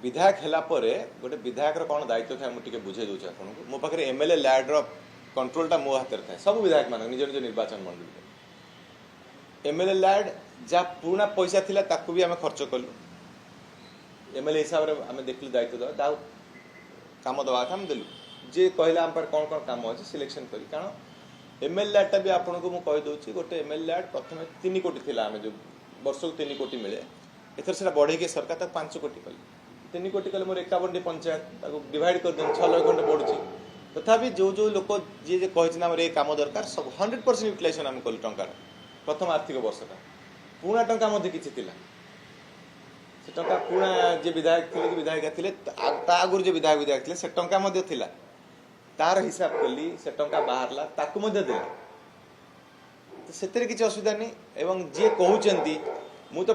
विधायक है गोटे विधायक कौन दायित्व था मुझे बुझे दूसरी आपको मो पाखे एमएलए लैड कंट्रोलटा मो हाथ में था सब विधायक मान निज निज निर्वाचन मंडल एमएलए लैड जहाँ पुराना पैसा थिला ताकू भी आम खर्च कलु एमएलए हिसाब से आम देखलु दायित्व दवा काम दवा था देलु जे कहला आम पर कौन कौन काम अच्छे सिलेक्शन करी कारण एमएलए लैडटा भी आपको मुझे कहीदे गोटे एमएलए लैड प्रथम 3 कोटी थी आम जो वर्ष को 3 कोटी मिले एथर से बढ़े सरकार 5 कोटी कले 3 कोटी कले मोर 51 पंचायत डिवाइड कर दें 6 लाख खंडे बढ़ुची तथापि जो जो लोक जी कही ये कम दरकार सब 100% यूटिलाइजेशन आम कलु टंकार प्रथम आर्थिक वर्षटा पुणा टंका किसी थिला से टंका पुणा जे विधायक थे कि विधायिका थे आगुरी जो विधायक थे से टंका थिला तार हिसाब कली से टंका बाहरला ताकू देला तो से किसी असुविधा नहीं एवं जी कहते मु तो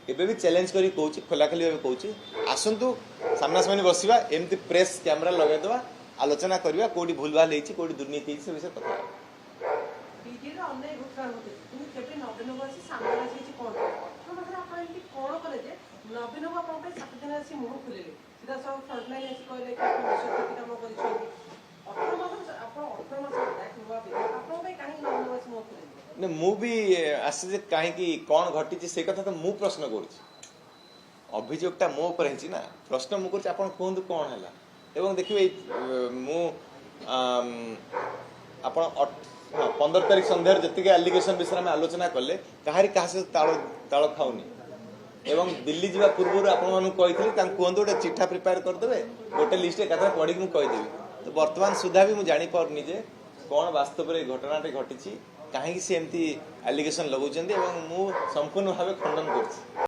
एबे भी चैलेंज करी कहूँ खोलाखोली भाव कहूँ आसतु सामना सामने बसवा एमती प्रेस कैमेरा लगेदवा आलोचना करवा कौटी भूल भाल कौटी दुर्नीति से विषय कथा ने मु भी आसे कहीं कौन घटी से कथा तो मु प्रश्न कर अभियोगटा मो ऊपर ना प्रश्न मु कर कहतु कौन है एवं देखिए मु आप 15 तारीख सन्धार जी एलिगेशन विषय में आलोचना कले कहारी क्या ताल खाऊनी एवं दिल्ली जावा पूर्व आपण कहते कहतु गोटे चिठा प्रिपेयर करदे गोटे लिस्ट एक पढ़ी मुझेदेवी तो बर्तमान सुधा भी मुझे जापारे जे कौन वास्तव में घटनाटे घटी कहीं से एमती एलिगेशन लगुंट संपूर्ण भाव खंडन कर